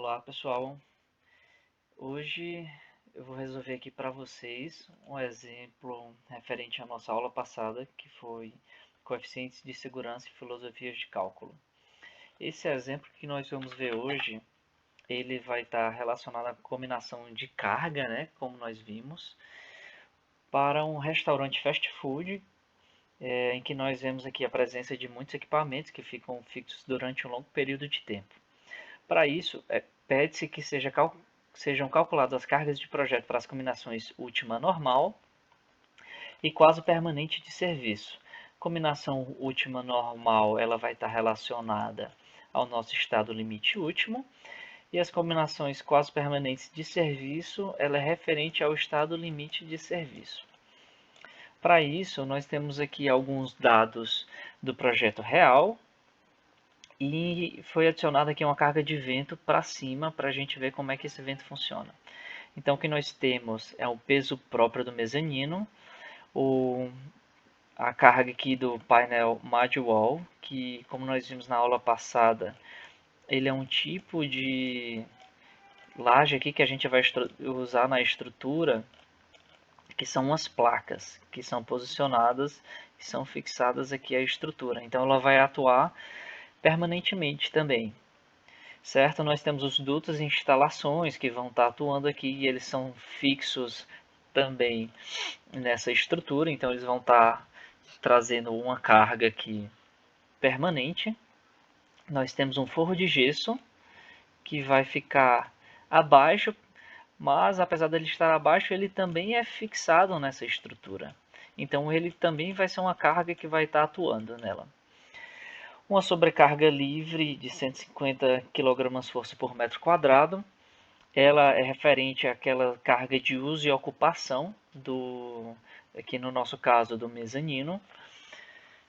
Olá pessoal, hoje eu vou resolver aqui para vocês um exemplo referente à nossa aula passada, que foi coeficientes de segurança e filosofias de cálculo. Esse exemplo que nós vamos ver hoje, ele vai estar relacionado à combinação de carga, né, como nós vimos, para um restaurante fast food, em que nós vemos aqui a presença de muitos equipamentos que ficam fixos durante um longo período de tempo. Para isso, pede-se que sejam calculadas as cargas de projeto para as combinações última normal e quase permanente de serviço. Combinação última normal, ela vai estar relacionada ao nosso estado limite último, e as combinações quase permanentes de serviço, ela é referente ao estado limite de serviço. Para isso, nós temos aqui alguns dados do projeto real, e foi adicionada aqui uma carga de vento para cima para a gente ver como é que esse vento funciona. Então o que nós temos é o peso próprio do mezanino, a carga aqui do painel Madwall, que como nós vimos na aula passada, ele é um tipo de laje aqui que a gente vai usar na estrutura, que são umas placas que são posicionadas e são fixadas aqui à estrutura. Então ela vai atuar permanentemente também. Certo? Nós temos os dutos e instalações que vão estar atuando aqui e eles são fixos também nessa estrutura, então eles vão estar trazendo uma carga aqui permanente. Nós temos um forro de gesso que vai ficar abaixo, mas apesar dele estar abaixo, ele também é fixado nessa estrutura. Então ele também vai ser uma carga que vai estar atuando nela. Uma sobrecarga livre de 150 kgfm por metro quadrado. Ela é referente àquela carga de uso e ocupação aqui no nosso caso do mezanino,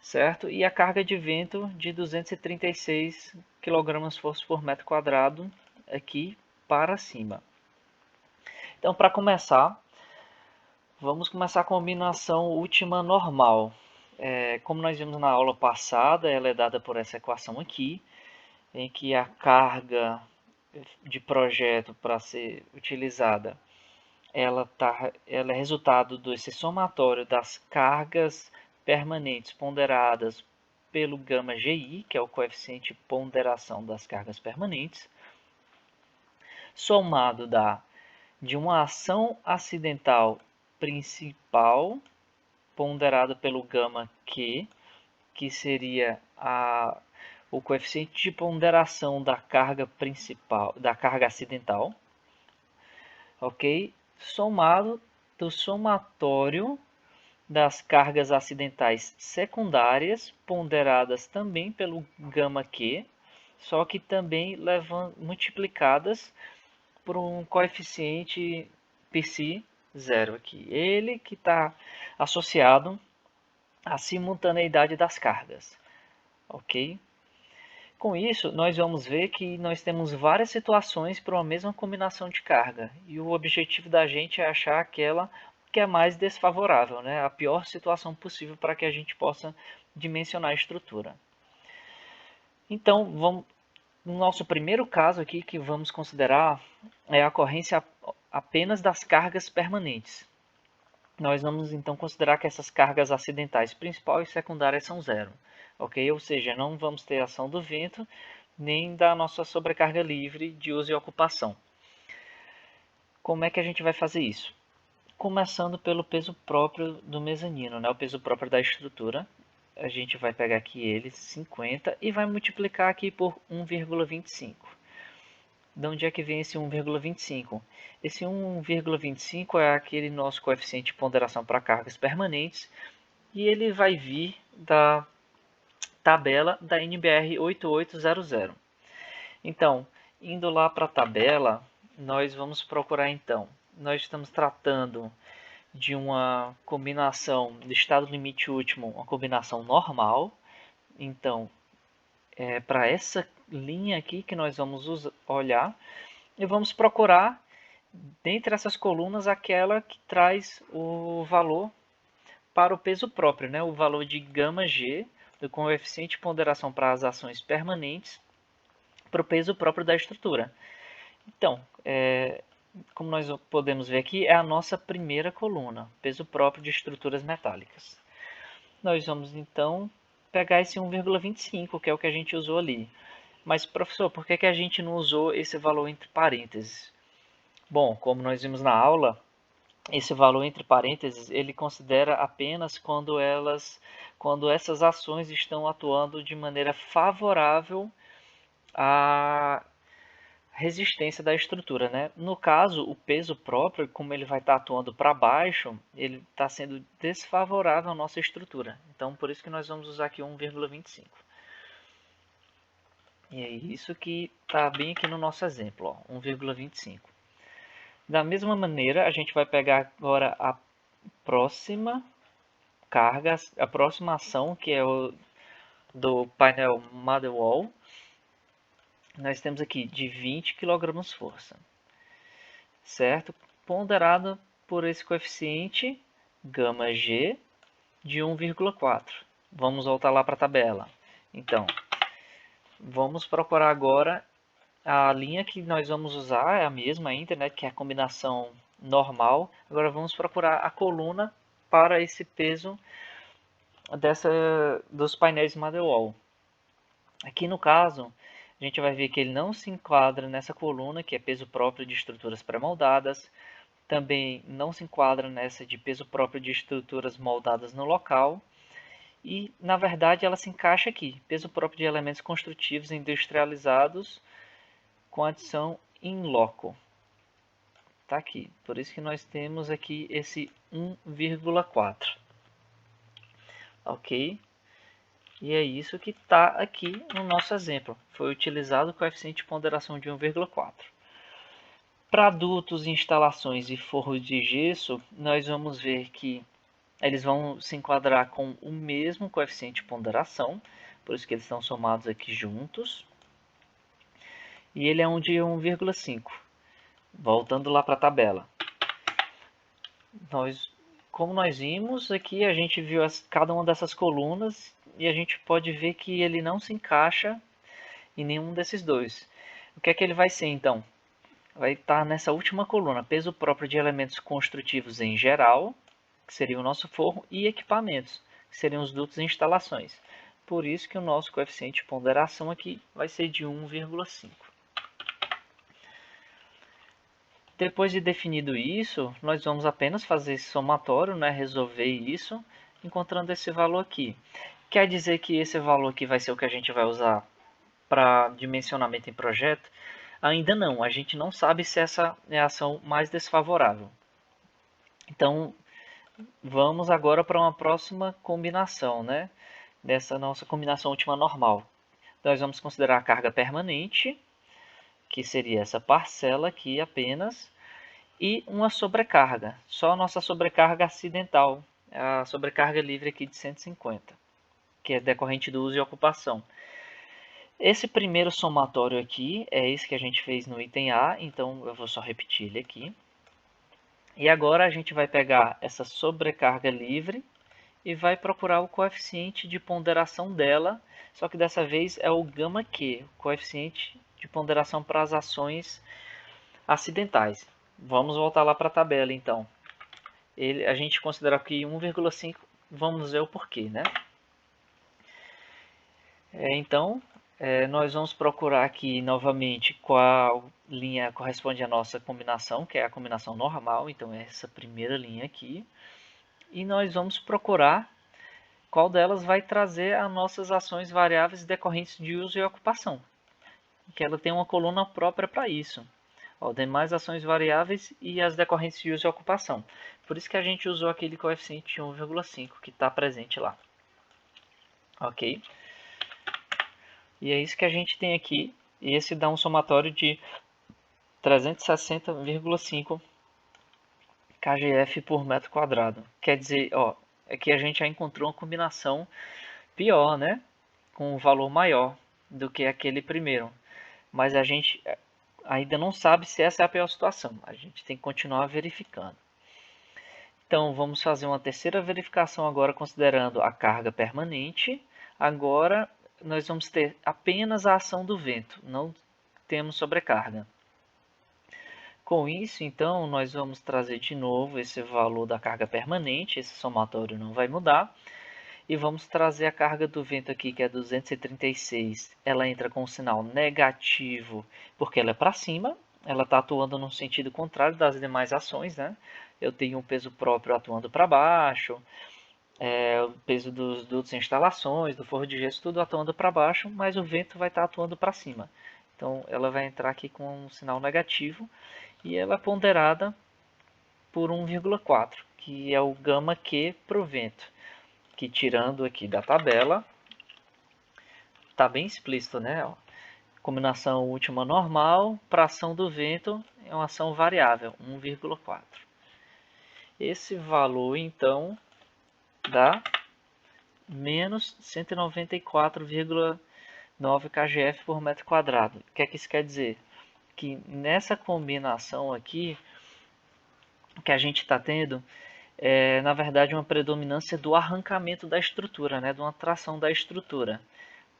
certo? E a carga de vento de 236 kgfm por metro quadrado aqui para cima. Então, para começar, vamos começar com a combinação última normal. Como nós vimos na aula passada, ela é dada por essa equação aqui, em que a carga de projeto para ser utilizada, ela é resultado desse somatório das cargas permanentes ponderadas pelo gama GI, que é o coeficiente de ponderação das cargas permanentes, somado de uma ação acidental principal ponderada pelo gama Q, que seria o coeficiente de ponderação da carga principal, da carga acidental, ok? Somado do somatório das cargas acidentais secundárias, ponderadas também pelo gama Q, só que também multiplicadas por um coeficiente psi zero aqui. Ele que está associado à simultaneidade das cargas, ok? Com isso, nós vamos ver que nós temos várias situações para uma mesma combinação de carga. E o objetivo da gente é achar aquela que é mais desfavorável, né? A pior situação possível para que a gente possa dimensionar a estrutura. Então, no nosso primeiro caso aqui que vamos considerar é a ocorrência apenas das cargas permanentes. Nós vamos então considerar que essas cargas acidentais principal e secundária são zero, ok? Ou seja, não vamos ter ação do vento nem da nossa sobrecarga livre de uso e ocupação. Como é que a gente vai fazer isso? Começando pelo peso próprio do mezanino, né? O peso próprio da estrutura. A gente vai pegar aqui ele, 50, e vai multiplicar aqui por 1,25. De onde é que vem esse 1,25? Esse 1,25 é aquele nosso coeficiente de ponderação para cargas permanentes e ele vai vir da tabela da NBR 8800. Então, indo lá para a tabela, nós vamos procurar então. Nós estamos tratando de uma combinação de estado limite último, uma combinação normal. Então, para essa linha aqui que nós vamos olhar, e vamos procurar dentre essas colunas aquela que traz o valor para o peso próprio, né? O valor de gama G, do coeficiente de ponderação para as ações permanentes, para o peso próprio da estrutura. Então, como nós podemos ver aqui, é a nossa primeira coluna, peso próprio de estruturas metálicas. Nós vamos então pegar esse 1,25, que é o que a gente usou ali. Mas, professor, por que a gente não usou esse valor entre parênteses? Bom, como nós vimos na aula, esse valor entre parênteses ele considera apenas quando essas ações estão atuando de maneira favorável à resistência da estrutura, né? No caso, o peso próprio, como ele vai estar atuando para baixo, ele está sendo desfavorável à nossa estrutura. Então, por isso que nós vamos usar aqui 1,25. E é isso que está bem aqui no nosso exemplo, 1,25. Da mesma maneira, a gente vai pegar agora a próxima carga, a próxima ação, que é o do painel Mother Wall. Nós temos aqui de 20 kg força, certo? Ponderado por esse coeficiente gama G de 1,4. Vamos voltar lá para a tabela. Então, vamos procurar agora a linha que nós vamos usar, é a mesma ainda, né, que é a combinação normal. Agora vamos procurar a coluna para esse peso dos painéis Mother Wall. Aqui no caso, a gente vai ver que ele não se enquadra nessa coluna, que é peso próprio de estruturas pré-moldadas. Também não se enquadra nessa de peso próprio de estruturas moldadas no local. E, na verdade, ela se encaixa aqui, peso próprio de elementos construtivos industrializados com adição in loco. Está aqui, por isso que nós temos aqui esse 1,4. Ok? E é isso que está aqui no nosso exemplo. Foi utilizado o coeficiente de ponderação de 1,4. Para dutos, instalações e forros de gesso, nós vamos ver que eles vão se enquadrar com o mesmo coeficiente de ponderação, por isso que eles estão somados aqui juntos. E ele é um de 1,5. Voltando lá para a tabela. Como nós vimos aqui, a gente viu cada uma dessas colunas e a gente pode ver que ele não se encaixa em nenhum desses dois. O que é que ele vai ser então? Vai estar nessa última coluna, peso próprio de elementos construtivos em geral, que seria o nosso forro, e equipamentos, que seriam os dutos e instalações. Por isso que o nosso coeficiente de ponderação aqui vai ser de 1,5. Depois de definido isso, nós vamos apenas fazer esse somatório, né, resolver isso, encontrando esse valor aqui. Quer dizer que esse valor aqui vai ser o que a gente vai usar para dimensionamento em projeto? Ainda não, a gente não sabe se essa é a ação mais desfavorável. Então, vamos agora para uma próxima combinação, né? Dessa nossa combinação última normal. Nós vamos considerar a carga permanente, que seria essa parcela aqui apenas, e uma sobrecarga, só a nossa sobrecarga acidental, a sobrecarga livre aqui de 150, que é decorrente do uso e ocupação. Esse primeiro somatório aqui é esse que a gente fez no item A, então eu vou só repetir ele aqui. E agora a gente vai pegar essa sobrecarga livre e vai procurar o coeficiente de ponderação dela, só que dessa vez é o γ Q, o coeficiente de ponderação para as ações acidentais. Vamos voltar lá para a tabela então. A gente considera aqui 1,5, vamos ver o porquê, né? Então, nós vamos procurar aqui novamente qual linha corresponde à nossa combinação, que é a combinação normal, então é essa primeira linha aqui. E nós vamos procurar qual delas vai trazer as nossas ações variáveis decorrentes de uso e ocupação, que ela tem uma coluna própria para isso. Demais ações variáveis e as decorrentes de uso e ocupação. Por isso que a gente usou aquele coeficiente de 1,5 que está presente lá. Ok? E é isso que a gente tem aqui. E esse dá um somatório de 360,5 kgf por metro quadrado. Quer dizer, aqui a gente já encontrou uma combinação pior, né? Com um valor maior do que aquele primeiro. Mas a gente ainda não sabe se essa é a pior situação. A gente tem que continuar verificando. Então, vamos fazer uma terceira verificação agora, considerando a carga permanente. Agora, nós vamos ter apenas a ação do vento, não temos sobrecarga. Com isso, então, nós vamos trazer de novo esse valor da carga permanente, esse somatório não vai mudar, e vamos trazer a carga do vento aqui, que é 236. Ela entra com um sinal negativo, porque ela é para cima, ela está atuando no sentido contrário das demais ações, né? Eu tenho um peso próprio atuando para baixo, o peso dos dutos e instalações, do forro de gesso, tudo atuando para baixo, mas o vento vai estar atuando para cima. Então, ela vai entrar aqui com um sinal negativo, e ela é ponderada por 1,4, que é o gama Q para o vento, que tirando aqui da tabela, está bem explícito, né? Combinação última normal para ação do vento é uma ação variável, 1,4. Esse valor, então, dá menos 194,9 kgf por metro quadrado. O que é que isso quer dizer? Que nessa combinação aqui, que a gente está tendo, na verdade, uma predominância do arrancamento da estrutura, né? De uma tração da estrutura.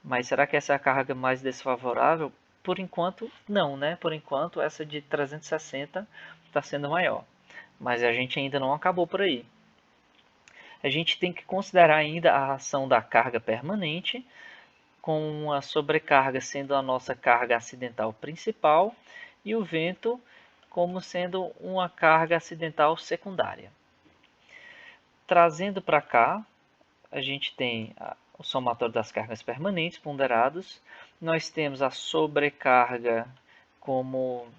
Mas será que essa é a carga mais desfavorável? Por enquanto, não, né? Por enquanto, essa de 360 está sendo maior. Mas a gente ainda não acabou por aí. A gente tem que considerar ainda a ação da carga permanente, com a sobrecarga sendo a nossa carga acidental principal e o vento como sendo uma carga acidental secundária. Trazendo para cá, a gente tem o somatório das cargas permanentes ponderados. Nós temos a sobrecarga como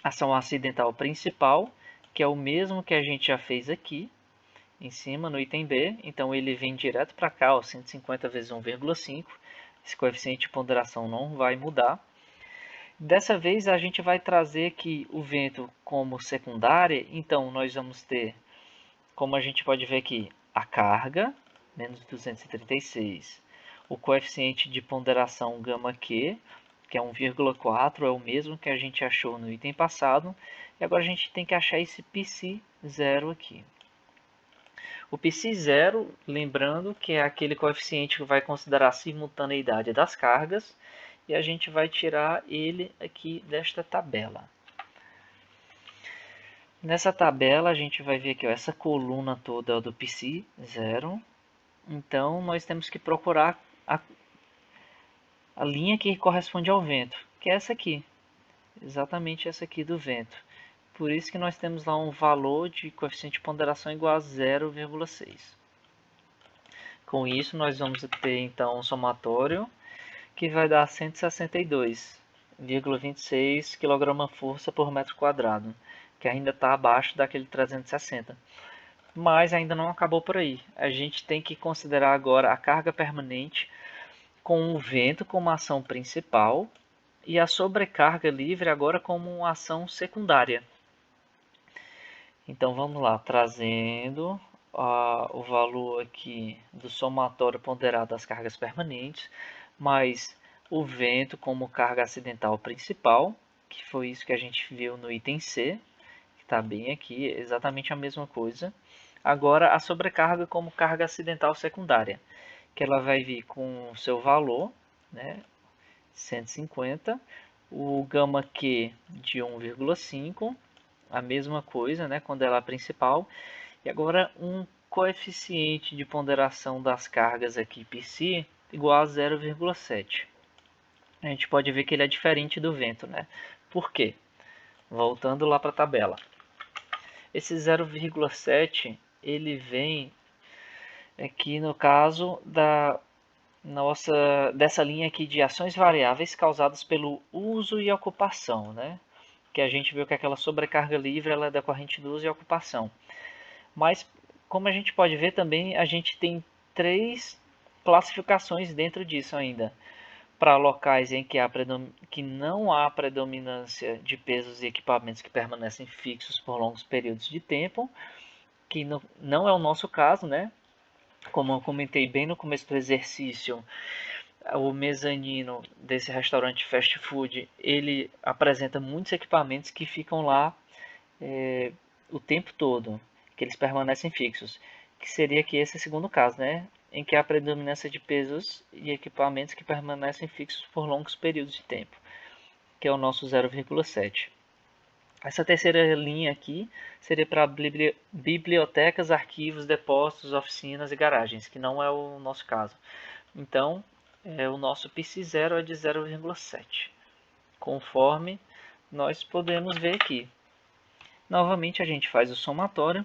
ação acidental principal, que é o mesmo que a gente já fez aqui em cima no item B. Então ele vem direto para cá, ó, 150 vezes 1,5. Esse coeficiente de ponderação não vai mudar. Dessa vez a gente vai trazer aqui o vento como secundária. Então nós vamos ter, como a gente pode ver aqui, a carga, menos 236. O coeficiente de ponderação γ Q, que é 1,4, é o mesmo que a gente achou no item passado. E agora a gente tem que achar esse Psi0 aqui. O Psi0, lembrando que é aquele coeficiente que vai considerar a simultaneidade das cargas. E a gente vai tirar ele aqui desta tabela. Nessa tabela a gente vai ver que essa coluna toda é do Psi0. Então nós temos que procurar a linha que corresponde ao vento, que é essa aqui. Exatamente essa aqui do vento. Por isso que nós temos lá um valor de coeficiente de ponderação igual a 0,6. Com isso nós vamos ter então um somatório que vai dar 162,26 kgf por metro quadrado, que ainda está abaixo daquele 360. Mas ainda não acabou por aí. A gente tem que considerar agora a carga permanente com o vento como ação principal e a sobrecarga livre agora como uma ação secundária. Então vamos lá, trazendo o valor aqui do somatório ponderado das cargas permanentes, mais o vento como carga acidental principal, que foi isso que a gente viu no item C, que está bem aqui, exatamente a mesma coisa. Agora a sobrecarga como carga acidental secundária, que ela vai vir com o seu valor, né, 150, o γ Q de 1,5, a mesma coisa, né, quando ela é a principal, e agora um coeficiente de ponderação das cargas aqui, Psi, igual a 0,7. A gente pode ver que ele é diferente do vento, né? Por quê? Voltando lá para a tabela. Esse 0,7 ele vem aqui no caso dessa linha aqui de ações variáveis causadas pelo uso e ocupação, né? Que a gente viu que aquela sobrecarga livre ela é decorrente do uso e ocupação. Mas, como a gente pode ver também, a gente tem 3 classificações dentro disso ainda. Para locais em que não há predominância de pesos e equipamentos que permanecem fixos por longos períodos de tempo, que não é o nosso caso, né? Como eu comentei bem no começo do exercício, o mezanino desse restaurante fast food, ele apresenta muitos equipamentos que ficam lá o tempo todo, que eles permanecem fixos, que seria aqui esse segundo caso, né? Em que há predominância de pesos e equipamentos que permanecem fixos por longos períodos de tempo, que é o nosso 0,7. Essa terceira linha aqui seria para bibliotecas, arquivos, depósitos, oficinas e garagens, que não é o nosso caso. Então, o nosso PC0 é de 0,7, conforme nós podemos ver aqui. Novamente a gente faz o somatório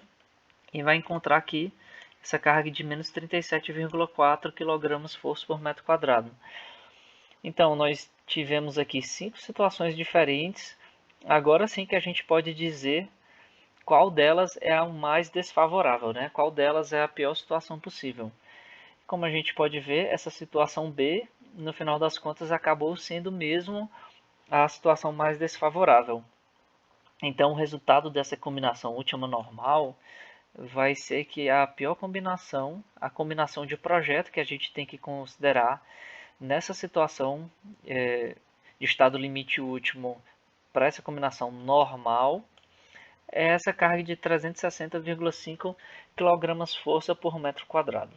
e vai encontrar aqui essa carga de menos 37,4 kg força por metro quadrado. Então, nós tivemos aqui 5 situações diferentes. Agora sim que a gente pode dizer qual delas é a mais desfavorável, né? Qual delas é a pior situação possível. Como a gente pode ver, essa situação B, no final das contas, acabou sendo mesmo a situação mais desfavorável. Então, o resultado dessa combinação última normal vai ser que a pior combinação, a combinação de projeto que a gente tem que considerar nessa situação de estado limite último para essa combinação normal, é essa carga de 360,5 kg força por metro quadrado.